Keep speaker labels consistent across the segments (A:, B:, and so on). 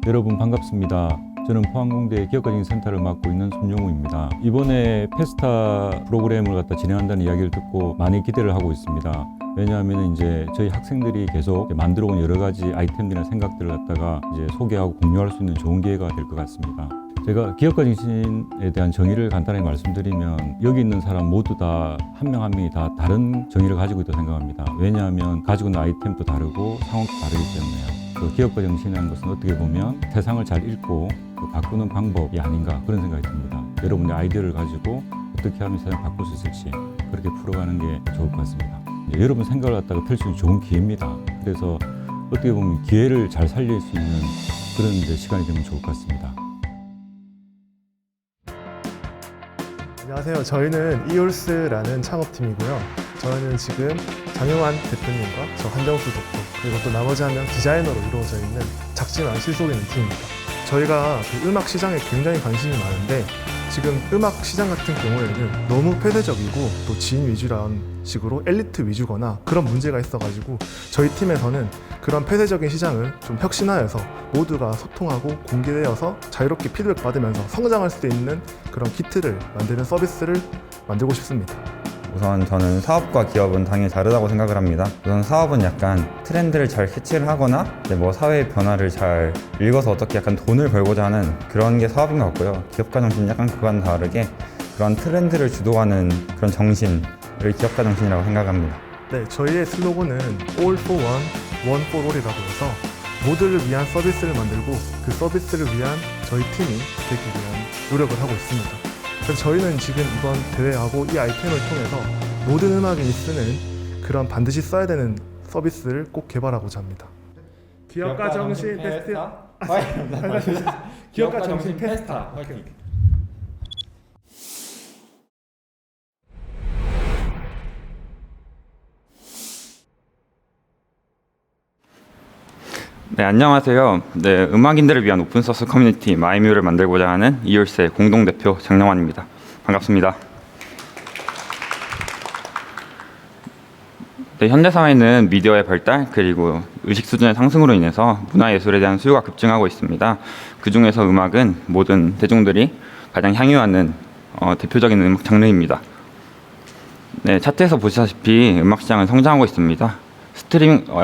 A: 여러분 반갑습니다. 저는 포항공대 기업가정 센터를 맡고 있는 손용우입니다. 이번에 페스타 프로그램을 갖다 진행한다는 이야기를 듣고 많이 기대를 하고 있습니다. 왜냐하면 이제 저희 학생들이 계속 만들어 온 여러 가지 아이템들이나 생각들을 갖다가 이제 소개하고 공유할 수 있는 좋은 기회가 될 것 같습니다. 제가 기업가 정신에 대한 정의를 간단하게 말씀드리면 여기 있는 사람 모두 다 한 명 한 명이 다 다른 정의를 가지고 있다고 생각합니다. 왜냐하면 가지고 있는 아이템도 다르고 상황도 다르기 때문에요. 그 기업가 정신이라는 것은 어떻게 보면 세상을 잘 읽고 바꾸는 방법이 아닌가 그런 생각이 듭니다. 여러분의 아이디어를 가지고 어떻게 하면 세상을 바꿀 수 있을지 그렇게 풀어가는 게 좋을 것 같습니다. 여러분 생각을 갖다가 펼 수 있는 좋은 기회입니다. 그래서 어떻게 보면 기회를 잘 살릴 수 있는 그런 시간이 되면 좋을 것 같습니다.
B: 안녕하세요. 저희는 이올스라는 창업팀이고요. 저희는 지금 장용환 대표님과 저 한정수 대표 그리고 또 나머지 한 명 디자이너로 이루어져 있는 작지만 실속 있는 팀입니다. 저희가 그 음악 시장에 굉장히 관심이 많은데 지금 음악 시장 같은 경우에는 너무 폐쇄적이고 또 지인 위주라는 식으로 엘리트 위주거나 그런 문제가 있어가지고 저희 팀에서는 그런 폐쇄적인 시장을 좀 혁신하여서 모두가 소통하고 공개되어서 자유롭게 피드백 받으면서 성장할 수 있는 그런 키트를 만드는 서비스를 만들고 싶습니다.
C: 우선 저는 사업과 기업은 당연히 다르다고 생각을 합니다. 우선 사업은 약간 트렌드를 잘 캐치를 하거나 뭐 사회의 변화를 잘 읽어서 어떻게 약간 돈을 벌고자 하는 그런 게 사업인 것 같고요. 기업가 정신은 약간 그와는 다르게 그런 트렌드를 주도하는 그런 정신을 기업가 정신이라고 생각합니다.
B: 네, 저희의 슬로건은 All for One, One for All이라고 해서 모두를 위한 서비스를 만들고 그 서비스를 위한 저희 팀이 되기 위한 노력을 하고 있습니다. 그래서 저희는 지금 이번 대회하고 이 아이템을 통해서 모든 음악인이 쓰는 그런 반드시 써야 되는 서비스를 꼭 개발하고자 합니다. 기업가 정신 페스타. 기업가 정신 페스타.
D: 네, 안녕하세요. 네, 음악인들을 위한 오픈소스 커뮤니티 마이뮤를 만들고자 하는 이올스의 공동대표 장영환입니다. 반갑습니다. 네, 현대사회는 미디어의 발달 그리고 의식 수준의 상승으로 인해서 문화예술에 대한 수요가 급증하고 있습니다. 그 중에서 음악은 모든 대중들이 가장 향유하는 대표적인 음악 장르입니다. 네, 차트에서 보시다시피 음악 시장은 성장하고 있습니다.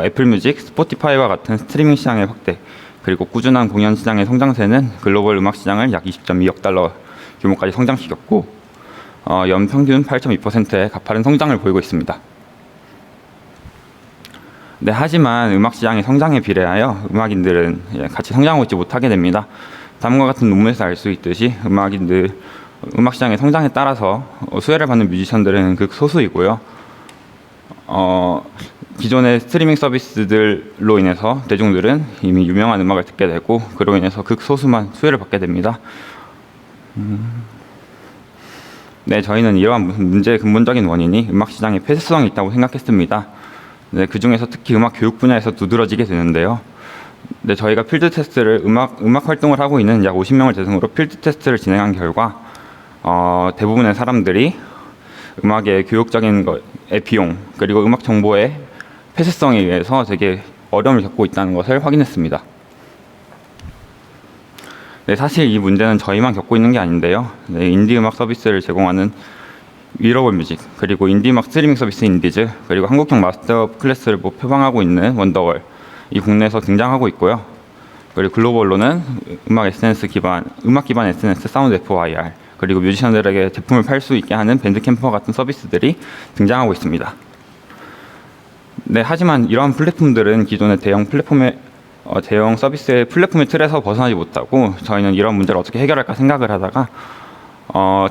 D: 애플 뮤직, 스포티파이와 같은 스트리밍 시장의 확대, 그리고 꾸준한 공연 시장의 성장세는 글로벌 음악 시장을 약 20.2억 달러 규모까지 성장시켰고 연평균 8.2%의 가파른 성장을 보이고 있습니다. 네, 하지만 음악 시장의 성장에 비례하여 음악인들은 같이 성장하고 있지 못하게 됩니다. 다음과 같은 논문에서 알 수 있듯이 음악 시장의 성장에 따라서 수혜를 받는 뮤지션들은 극소수이고요. 기존의 스트리밍 서비스들로 인해서 대중들은 이미 유명한 음악을 듣게 되고 그로 인해서 극소수만 수혜를 받게 됩니다. 네, 저희는 이러한 문제의 근본적인 원인이 음악 시장의 폐쇄성이 있다고 생각했습니다. 네, 그 중에서 특히 음악 교육 분야에서 두드러지게 되는데요. 네, 저희가 필드 테스트를 음악 활동을 하고 있는 약 50명을 대상으로 필드 테스트를 진행한 결과 대부분의 사람들이 음악의 교육적인 것의 비용 그리고 음악 정보의 폐쇄성에 의해서 되게 어려움을 겪고 있다는 것을 확인했습니다. 네, 사실 이 문제는 저희만 겪고 있는 게 아닌데요. 네, 인디 음악 서비스를 제공하는 위러블 뮤직 그리고 인디 음악 스트리밍 서비스 인디즈 그리고 한국형 마스터 클래스를 표방하고 있는 원더월 이 국내에서 등장하고 있고요. 그리고 글로벌로는 음악 기반 SNS 사운드 FYR 그리고 뮤지션들에게 제품을 팔 수 있게 하는 밴드캠프와 같은 서비스들이 등장하고 있습니다. 네, 하지만 이러한 플랫폼들은 기존의 대형 서비스의 플랫폼의 틀에서 벗어나지 못하고 저희는 이런 문제를 어떻게 해결할까 생각을 하다가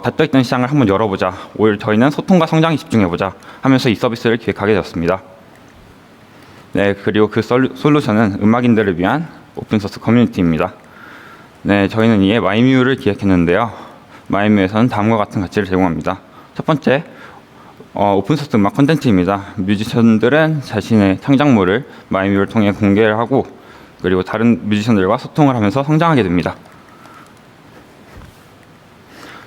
D: 닫혀있던 시장을 한번 열어보자. 오히려 저희는 소통과 성장에 집중해보자 하면서 이 서비스를 기획하게 되었습니다. 네, 그리고 그 솔루션은 음악인들을 위한 오픈소스 커뮤니티입니다. 네, 저희는 이에 마이뮤를 기획했는데요. 마이뮤에서는 다음과 같은 가치를 제공합니다. 첫 번째, 오픈소스 음악 콘텐츠입니다. 뮤지션들은 자신의 창작물을 마이뮤를 통해 공개를 하고 그리고 다른 뮤지션들과 소통을 하면서 성장하게 됩니다.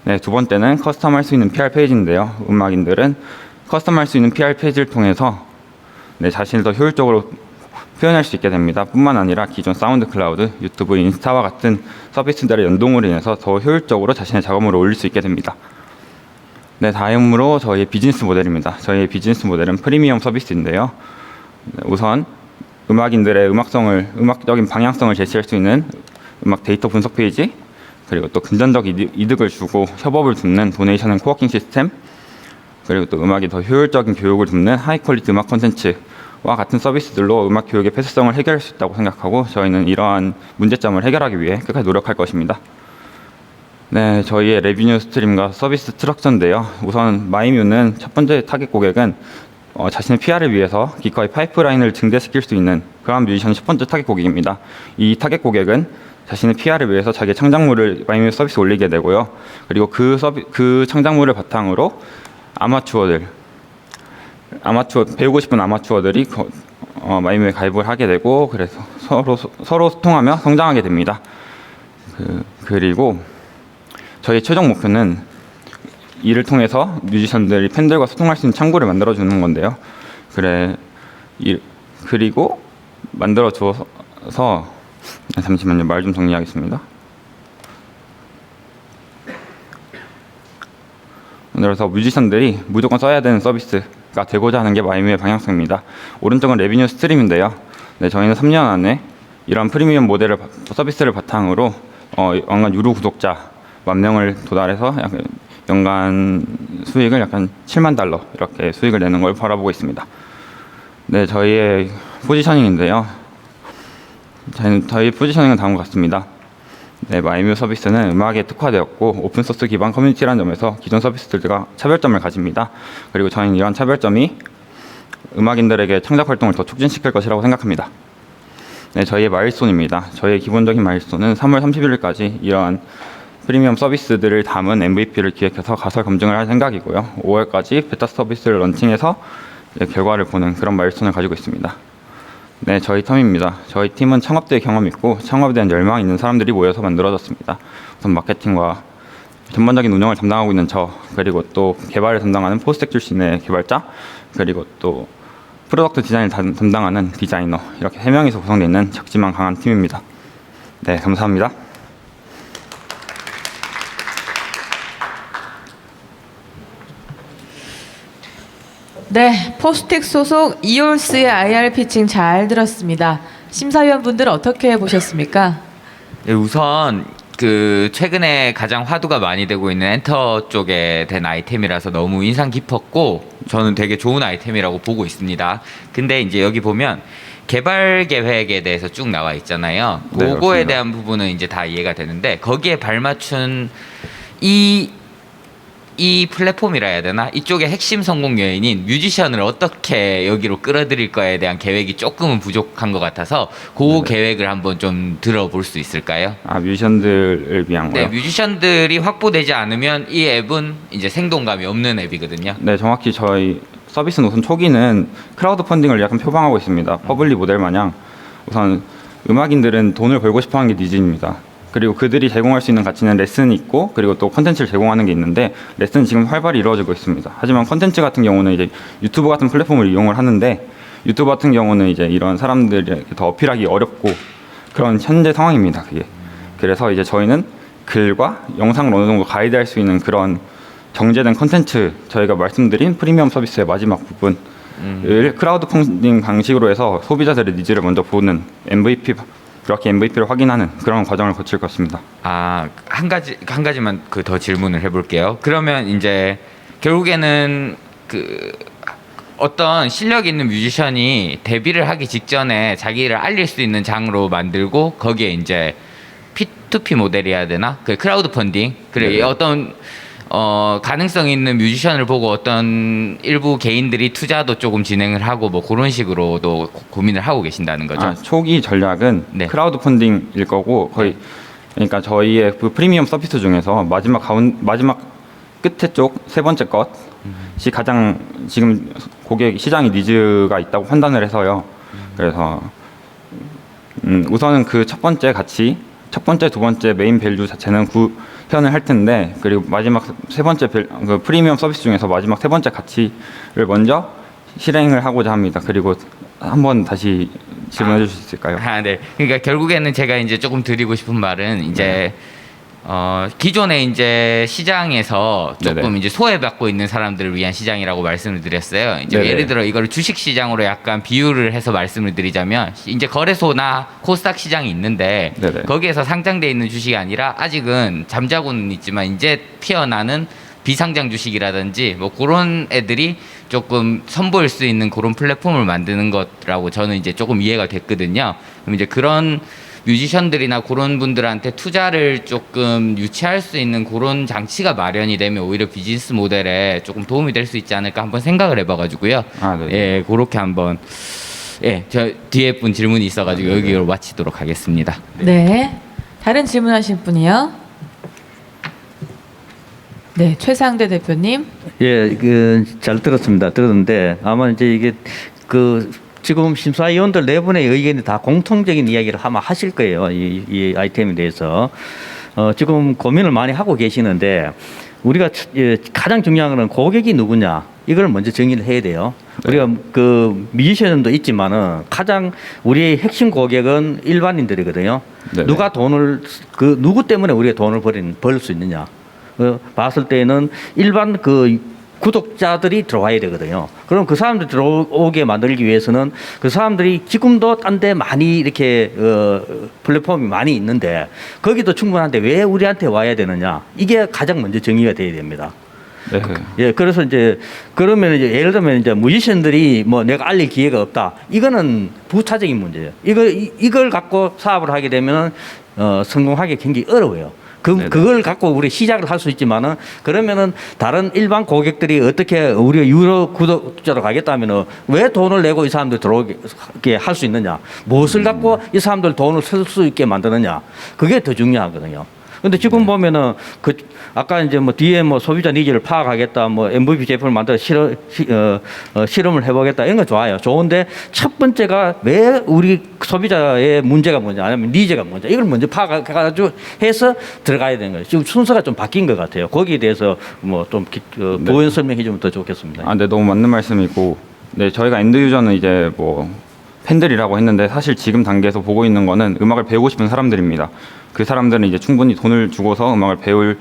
D: 네, 두 번째는 커스텀할 수 있는 PR 페이지인데요. 음악인들은 커스텀할 수 있는 PR 페이지를 통해서 자신을 더 효율적으로 표현할 수 있게 됩니다. 뿐만 아니라 기존 사운드 클라우드, 유튜브, 인스타와 같은 서비스들의 연동으로 인해서 더 효율적으로 자신의 작업물을 올릴 수 있게 됩니다. 네, 다음으로 저희의 비즈니스 모델입니다. 저희의 비즈니스 모델은 프리미엄 서비스인데요. 우선 음악인들의 음악적인 방향성을 제시할 수 있는 음악 데이터 분석 페이지, 그리고 또 금전적 이득을 주고 협업을 돕는 도네이션 앤 코워킹 시스템, 그리고 또 음악이 더 효율적인 교육을 돕는 하이 퀄리티 음악 콘텐츠와 같은 서비스들로 음악 교육의 폐쇄성을 해결할 수 있다고 생각하고 저희는 이러한 문제점을 해결하기 위해 끝까지 노력할 것입니다. 네, 저희의 레비뉴 스트림과 서비스 스트럭처인데요. 우선 마이뮤는 첫 번째 타겟 고객은 자신의 PR을 위해서 기꺼이 파이프라인을 증대시킬 수 있는 그런 뮤지션이 첫 번째 타겟 고객입니다. 이 타겟 고객은 자신의 PR을 위해서 자기의 창작물을 마이뮤 서비스에 올리게 되고요. 그리고 그 창작물을 바탕으로 배우고 싶은 아마추어들이 마이뮤에 가입을 하게 되고, 그래서 서로 소통하며 성장하게 됩니다. 그리고 저희 최종 목표는 이를 통해서 뮤지션들이 팬들과 소통할 수 있는 창구를 만들어주는 건데요. 그리고 만들어줘서 잠시만요. 말 좀 정리하겠습니다. 그래서 뮤지션들이 무조건 써야 되는 서비스가 되고자 하는 게 마이뮤의 방향성입니다. 오른쪽은 레비뉴 스트림인데요. 네, 저희는 3년 안에 이런 프리미엄 모델을 서비스를 바탕으로 연간 유료 구독자 10,000명을 도달해서 연간 수익을 약간 $70,000 이렇게 수익을 내는 걸 바라보고 있습니다. 네, 저희의 포지셔닝인데요. 저희 포지셔닝은 다음과 같습니다. 네, 마이뮤 서비스는 음악에 특화되었고 오픈소스 기반 커뮤니티라는 점에서 기존 서비스들과 차별점을 가집니다. 그리고 저희는 이런 차별점이 음악인들에게 창작 활동을 더 촉진시킬 것이라고 생각합니다. 네, 저희의 마일스톤입니다. 저희의 기본적인 마일스톤은 3월 31일까지 이러한 프리미엄 서비스들을 담은 MVP를 기획해서 가설 검증을 할 생각이고요. 5월까지 베타 서비스를 런칭해서 결과를 보는 그런 마일스톤을 가지고 있습니다. 네, 저희 팀입니다. 저희 팀은 창업대에 경험 있고 창업에 대한 열망이 있는 사람들이 모여서 만들어졌습니다. 우선 마케팅과 전반적인 운영을 담당하고 있는 저, 그리고 또 개발을 담당하는 포스텍 출신의 개발자, 그리고 또 프로덕트 디자인을 담당하는 디자이너, 이렇게 3명이서 구성되어 있는 작지만 강한 팀입니다. 네, 감사합니다.
E: 네, 포스텍 소속 이올스의 IR 피칭 잘 들었습니다. 심사위원분들 어떻게 보셨습니까?
F: 네, 우선 최근에 가장 화두가 많이 되고 있는 엔터 쪽에 된 아이템이라서 너무 인상 깊었고 저는 되게 좋은 아이템이라고 보고 있습니다. 근데 이제 여기 보면 개발 계획에 대해서 쭉 나와 있잖아요.
D: 네,
F: 그거에
D: 그렇습니다.
F: 대한 부분은 이제 다 이해가 되는데 거기에 발맞춘 이 플랫폼이라 해야 되나? 이쪽의 핵심 성공 요인인 뮤지션을 어떻게 여기로 끌어들일 거에 대한 계획이 조금은 부족한 것 같아서 그 계획을 한번 좀 들어볼 수 있을까요?
D: 뮤지션들을 위한 거요?
F: 네, 뮤지션들이 확보되지 않으면 이 앱은 이제 생동감이 없는 앱이거든요.
D: 네, 정확히 저희 서비스는 우선 초기는 크라우드 펀딩을 약간 표방하고 있습니다. 퍼블리 모델 마냥 우선 음악인들은 돈을 벌고 싶어 하는 게 니즈입니다. 그리고 그들이 제공할 수 있는 가치는 레슨이 있고, 그리고 또 콘텐츠를 제공하는 게 있는데, 레슨은 지금 활발히 이루어지고 있습니다. 하지만 콘텐츠 같은 경우는 이제 유튜브 같은 플랫폼을 이용을 하는데, 유튜브 같은 경우는 이제 이런 사람들에게 더 어필하기 어렵고 그런 현재 상황입니다. 그게. 그래서 이제 저희는 글과 영상을 어느 정도 가이드할 수 있는 그런 정제된 콘텐츠, 저희가 말씀드린 프리미엄 서비스의 마지막 부분을 크라우드 펀딩 방식으로 해서 소비자들의 니즈를 먼저 보는 그렇게 MVP를 확인하는 그런 과정을 거칠 것입니다.
F: 한 가지만 더 질문을 해볼게요. 그러면 이제 결국에는 어떤 실력 있는 뮤지션이 데뷔를 하기 직전에 자기를 알릴 수 있는 장으로 만들고 거기에 이제 P2P 모델이어야 되나? 크라우드 펀딩. 그래, 어떤 가능성 있는 뮤지션을 보고 어떤 일부 개인들이 투자도 조금 진행을 하고 뭐 그런 식으로도 고민을 하고 계신다는 거죠.
D: 초기 전략은
F: 네.
D: 크라우드 펀딩일 거고 거의 그러니까 저희의 그 프리미엄 서비스 중에서 마지막 끝에 쪽 세 번째 것이 가장 지금 고객 시장의 니즈가 있다고 판단을 해서요. 그래서 우선은 그 첫 번째 가치, 첫 번째, 두 번째 메인 밸류 자체는 구현을 할 텐데, 그리고 마지막 세 번째 프리미엄 서비스 중에서 마지막 세 번째 가치를 먼저 실행을 하고자 합니다. 그리고 한번 다시 질문해 주실 수 있을까요?
F: 아, 네. 그러니까 결국에는 제가 이제 조금 드리고 싶은 말은 이제 기존에 이제 시장에서 조금
D: 네네.
F: 이제 소외받고 있는 사람들을 위한 시장이라고 말씀을 드렸어요. 이제
D: 네네.
F: 예를 들어 이걸 주식 시장으로 약간 비유를 해서 말씀을 드리자면 이제 거래소나 코스닥 시장이 있는데
D: 네네.
F: 거기에서 상장돼 있는 주식이 아니라 아직은 잠자고는 있지만 이제 피어나는 비상장 주식이라든지 뭐 그런 애들이 조금 선보일 수 있는 그런 플랫폼을 만드는 것라고 저는 이제 조금 이해가 됐거든요. 그럼 이제 그런 뮤지션들이나 그런 분들한테 투자를 조금 유치할 수 있는 그런 장치가 마련이 되면 오히려 비즈니스 모델에 조금 도움이 될 수 있지 않을까 한번 생각을 해봐가지고요.
D: 아, 네.
F: 예, 그렇게 한번 저 뒤에 분 질문이 있어가지고 여기로 마치도록 하겠습니다.
E: 네. 다른 질문하실 분이요? 네, 최상대 대표님.
G: 예, 잘 들었습니다. 들었는데 아마 이제 이게 지금 심사위원들 네 분의 의견이 다 공통적인 이야기를 아마 하실 거예요. 이 아이템에 대해서 지금 고민을 많이 하고 계시는데 우리가 가장 중요한 것은 고객이 누구냐 이걸 먼저 정의를 해야 돼요. 우리가 뮤지션도 있지만은 가장 우리의 핵심 고객은 일반인들이거든요.
D: 네네.
G: 누가 돈을 누구 때문에 우리가 돈을 벌 수 있느냐. 봤을 때는 일반 구독자들이 들어와야 되거든요. 그럼 그 사람들 들어오게 만들기 위해서는 그 사람들이 지금도 딴 데 많이 이렇게 플랫폼이 많이 있는데 거기도 충분한데 왜 우리한테 와야 되느냐. 이게 가장 먼저 정의가 돼야 됩니다.
D: 네.
G: 예, 그래서 이제 그러면 이제 예를 들면 이제 뮤지션들이 뭐 내가 알릴 기회가 없다. 이거는 부차적인 문제예요. 이걸 갖고 사업을 하게 되면은 성공하기 굉장히 어려워요. 그걸 갖고 우리 시작을 할 수 있지만은 그러면은 다른 일반 고객들이 어떻게 우리가 유료 구독자로 가겠다면은 왜 돈을 내고 이 사람들 들어오게 할 수 있느냐? 무엇을 갖고 이 사람들 돈을 쓸 수 있게 만드느냐? 그게 더 중요하거든요. 근데 지금 보면은 아까 이제 뭐 뒤에 뭐 소비자 니즈를 파악하겠다, 뭐 MVP 제품을 만들어 실험을 해보겠다 이런 거 좋아요. 좋은데 첫 번째가 왜 우리 소비자의 문제가 뭐냐, 아니면 니즈가 뭐냐 이걸 먼저 파악해가지고 해서 들어가야 되는 거예요. 지금 순서가 좀 바뀐 것 같아요. 거기에 대해서 뭐 좀 보완 설명해주면 더 좋겠습니다.
D: 아, 네, 너무 맞는 말씀이고, 네, 저희가 엔드 유저는 이제 뭐 팬들이라고 했는데 사실 지금 단계에서 보고 있는 거는 음악을 배우고 싶은 사람들입니다. 그 사람들은 이제 충분히 돈을 주고서 음악을 배울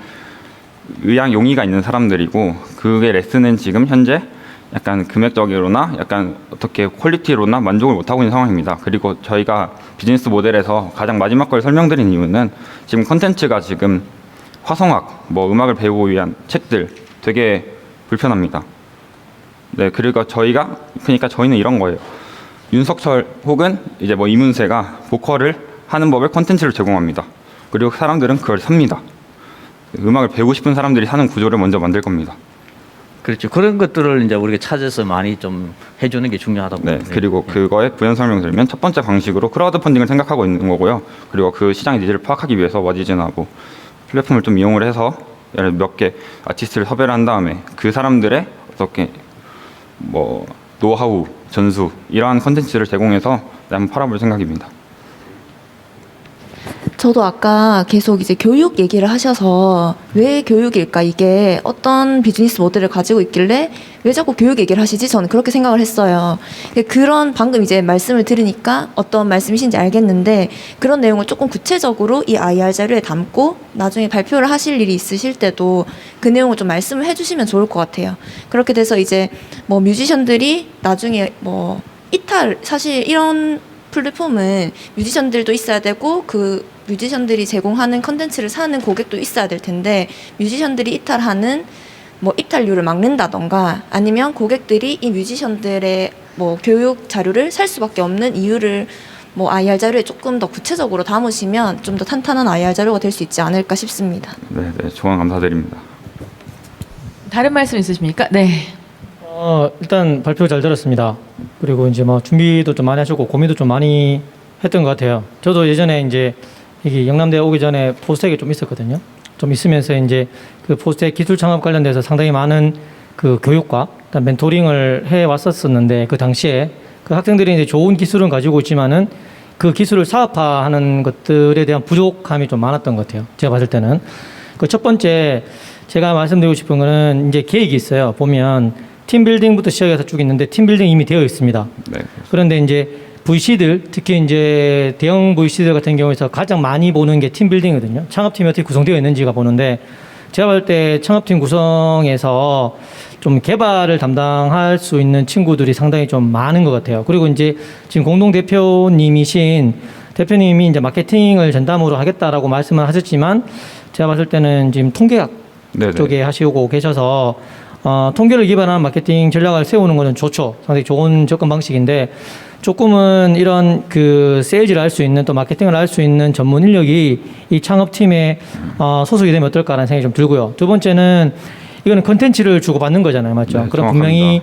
D: 의향 용의가 있는 사람들이고, 그게 레슨은 지금 현재 약간 금액적으로나 약간 어떻게 퀄리티로나 만족을 못하고 있는 상황입니다. 그리고 저희가 비즈니스 모델에서 가장 마지막 걸 설명드린 이유는 지금 컨텐츠가 지금 화성학, 뭐 음악을 배우기 위한 책들 되게 불편합니다. 네, 그리고 그러니까 저희는 이런 거예요. 윤석철 혹은 이제 뭐 이문세가 보컬을 하는 법을 컨텐츠를 제공합니다. 그리고 사람들은 그걸 삽니다. 음악을 배우고 싶은 사람들이 사는 구조를 먼저 만들 겁니다.
G: 그렇죠. 그런 것들을 이제 우리가 찾아서 많이 좀 해주는 게 중요하다고.
D: 네, 그리고 그거에 부연 설명드리면 첫 번째 방식으로 크라우드 펀딩을 생각하고 있는 거고요. 그리고 그 시장의 니즈를 파악하기 위해서 워지즌하고 플랫폼을 좀 이용을 해서 몇 개 아티스트를 섭외를 한 다음에 그 사람들의 어떻게 뭐 노하우, 전수 이러한 컨텐츠를 제공해서 한번 팔아볼 생각입니다.
H: 저도 아까 계속 이제 교육 얘기를 하셔서 왜 교육일까? 이게 어떤 비즈니스 모델을 가지고 있길래 왜 자꾸 교육 얘기를 하시지? 저는 그렇게 생각을 했어요. 그런 방금 이제 말씀을 들으니까 어떤 말씀이신지 알겠는데 그런 내용을 조금 구체적으로 이 IR 자료에 담고 나중에 발표를 하실 일이 있으실 때도 그 내용을 좀 말씀을 해주시면 좋을 것 같아요. 그렇게 돼서 이제 뭐 뮤지션들이 나중에 뭐 사실 이런 플랫폼은 뮤지션들도 있어야 되고 그 뮤지션들이 제공하는 컨텐츠를 사는 고객도 있어야 될 텐데 뮤지션들이 이탈하는 뭐 이탈률을 막는다던가 아니면 고객들이 이 뮤지션들의 뭐 교육 자료를 살 수밖에 없는 이유를 뭐 IR 자료에 조금 더 구체적으로 담으시면 좀 더 탄탄한 IR 자료가 될 수 있지 않을까 싶습니다.
D: 네, 조언 감사드립니다.
E: 다른 말씀 있으십니까? 네.
I: 일단 발표 잘 들었습니다. 그리고 이제 뭐 준비도 좀 많이 하셨고 고민도 좀 많이 했던 것 같아요. 저도 예전에 이제 여기 영남대 오기 전에 포스텍에 좀 있었거든요. 좀 있으면서 이제 그 포스텍 기술 창업 관련돼서 상당히 많은 그 교육과 멘토링을 해 왔었었는데 그 당시에 그 학생들이 이제 좋은 기술은 가지고 있지만은 그 기술을 사업화하는 것들에 대한 부족함이 좀 많았던 것 같아요. 제가 봤을 때는 그 첫 번째 제가 말씀드리고 싶은 거는 이제 계획이 있어요. 보면 팀빌딩부터 시작해서 쭉 있는데 팀빌딩 이미 되어 있습니다.
D: 네.
I: 그런데 이제 VC들, 특히 이제 대형 VC들 같은 경우에서 가장 많이 보는 게 팀빌딩이거든요. 창업팀이 어떻게 구성되어 있는지가 보는데, 제가 볼 때 창업팀 구성에서 좀 개발을 담당할 수 있는 친구들이 상당히 좀 많은 것 같아요. 그리고 이제 지금 공동 대표님이 이제 마케팅을 전담으로 하겠다라고 말씀을 하셨지만, 제가 봤을 때는 지금 통계학
D: 네네.
I: 쪽에 하시고 계셔서 통계를 기반한 마케팅 전략을 세우는 것은 좋죠. 상당히 좋은 접근 방식인데, 조금은 이런 그 세일즈를 할 수 있는, 또 마케팅을 할 수 있는 전문 인력이 이 창업팀에 소속이 되면 어떨까라는 생각이 좀 들고요. 두 번째는 이거는 컨텐츠를 주고받는 거잖아요. 맞죠?
D: 네,
I: 그럼
D: 정확합니다.
I: 분명히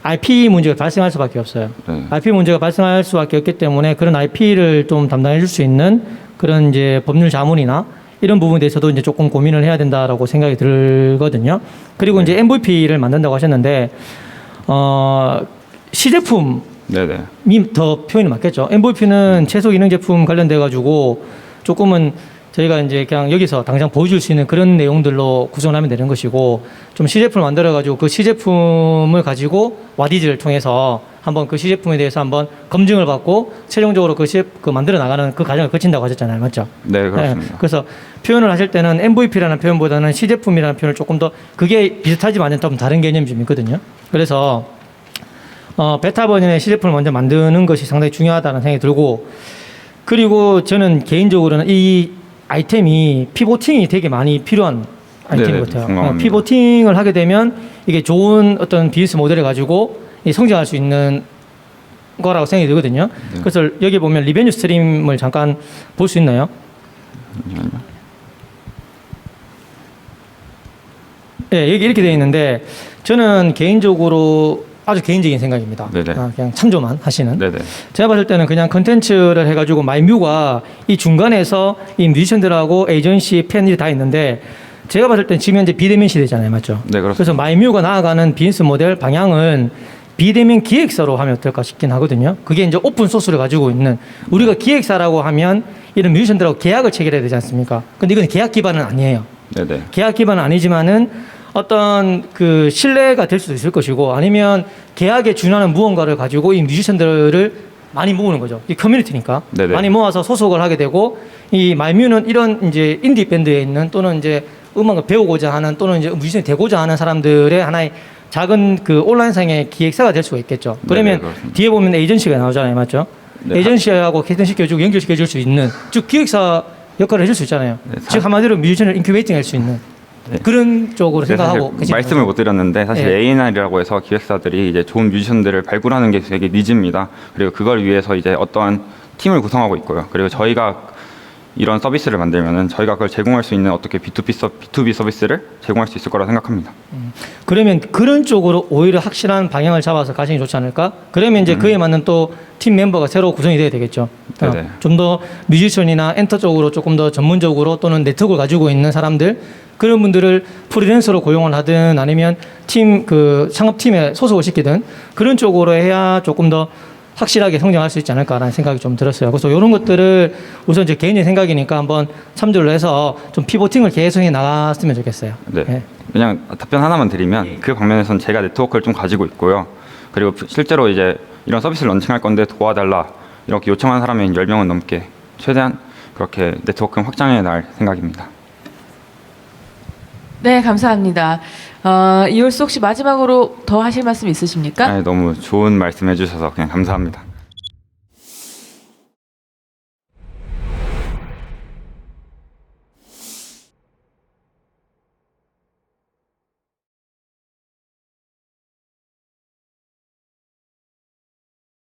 I: IP 문제가 발생할 수밖에 없어요.
D: 네.
I: IP 문제가 발생할 수밖에 없기 때문에 그런 IP를 좀 담당해 줄 수 있는 그런 이제 법률 자문이나 이런 부분에 대해서도 이제 조금 고민을 해야 된다라고 생각이 들거든요. 그리고 이제 MVP를 만든다고 하셨는데, 시제품
D: 네네.
I: 더 표현이 맞겠죠. MVP는 채소 기능 제품 관련돼 가지고 조금은 저희가 이제 그냥 여기서 당장 보여줄 수 있는 그런 내용들로 구성하면 되는 것이고, 좀 시제품을 만들어 가지고 그 시제품을 가지고 와디즈를 통해서 한번 그 시제품에 대해서 한번 검증을 받고 최종적으로 그 만들어 나가는 그 과정을 거친다고 하셨잖아요. 맞죠?
D: 네, 그렇습니다.
I: 네, 그래서 표현을 하실 때는 MVP라는 표현보다는 시제품이라는 표현을 조금 더, 그게 비슷하지만 좀 다른 개념이 좀 있거든요. 그래서 베타 버전의 시제품을 먼저 만드는 것이 상당히 중요하다는 생각이 들고, 그리고 저는 개인적으로는 이 아이템이 피보팅이 되게 많이 필요한 아이템
D: 네네,
I: 같아요.
D: 공감합니다.
I: 피보팅을 하게 되면 이게 좋은 어떤 비즈니스 모델을 가지고 성장할 수 있는 거라고 생각이 들거든요.
D: 네.
I: 그래서 여기 보면 리베뉴 스트림을 잠깐 볼 수 있나요? 네, 여기 이렇게 되어 있는데, 저는 개인적으로 아주 개인적인 생각입니다.
D: 네네.
I: 그냥 참조만 하시는.
D: 네네.
I: 제가 봤을 때는 그냥 컨텐츠를 해가지고 마이뮤가 이 중간에서 이 뮤지션들하고 에이전시 팬들이 다 있는데, 제가 봤을 때는 지금 현재 비대면 시대잖아요. 맞죠?
D: 네, 그렇습니다.
I: 그래서 마이뮤가 나아가는 비즈니스 모델 방향은 비대면 기획사로 하면 어떨까 싶긴 하거든요. 그게 이제 오픈 소스를 가지고 있는, 우리가 기획사라고 하면 이런 뮤지션들하고 계약을 체결해야 되지 않습니까? 근데 이건 계약 기반은 아니에요.
D: 네네.
I: 계약 기반은 아니지만은 어떤 그 신뢰가 될 수도 있을 것이고, 아니면 계약에 준하는 무언가를 가지고 이 뮤지션들을 많이 모으는 거죠. 이 커뮤니티니까
D: 네네.
I: 많이 모아서 소속을 하게 되고, 이 마이뮤는 이런 이제 인디 밴드에 있는, 또는 이제 음악을 배우고자 하는, 또는 이제 뮤지션이 되고자 하는 사람들의 하나의 작은 그 온라인상의 기획사가 될 수가 있겠죠. 그러면
D: 그렇습니다.
I: 뒤에 보면 에이전시가 나오잖아요. 맞죠?
D: 네.
I: 에이전시하고 개선시켜주고 연결시켜줄 수 있는, 즉 기획사 역할을 해줄 수 있잖아요.
D: 네,
I: 즉 한마디로 뮤지션을 인큐베이팅 할 수 있는
D: 네.
I: 그런 쪽으로
D: 네,
I: 생각하고
D: 사실
I: 계시는
D: 말씀을
I: 거죠.
D: 못 드렸는데, 사실
I: 예.
D: A&R이라고 해서 기획사들이 이제 좋은 뮤지션들을 발굴하는 게 되게 니즈입니다. 그리고 그걸 위해서 이제 어떠한 팀을 구성하고 있고요. 그리고 저희가 이런 서비스를 만들면은 저희가 그걸 제공할 수 있는 어떻게 B2B 서비스를 제공할 수 있을 거라 생각합니다.
I: 그러면 그런 쪽으로 오히려 확실한 방향을 잡아서 가시는 게 좋지 않을까? 그러면 이제 그에 맞는 또 팀 멤버가 새로 구성이 돼야 되겠죠.
D: 네네.
I: 좀 더 뮤지션이나 엔터 쪽으로 조금 더 전문적으로, 또는 네트워크를 가지고 있는 사람들, 그런 분들을 프리랜서로 고용을 하든 아니면 팀 그 창업팀에 소속을 시키든 그런 쪽으로 해야 조금 더 확실하게 성장할 수 있지 않을까라는 생각이 좀 들었어요. 그래서 이런 것들을 우선 제 개인의 생각이니까 한번 참조를 해서 좀 피보팅을 계속해 나갔으면 좋겠어요.
D: 네.
I: 예.
D: 그냥 답변 하나만 드리면, 그 방면에선 제가 네트워크를 좀 가지고 있고요. 그리고 실제로 이제 이런 서비스를 런칭할 건데 도와달라 이렇게 요청한 사람이 10명은 넘게 최대한 그렇게 네트워크 확장해 나갈 생각입니다.
E: 네, 감사합니다. 이올수 혹시 마지막으로 더 하실 말씀 있으십니까?
D: 아니, 너무 좋은 말씀 해주셔서 그냥 감사합니다.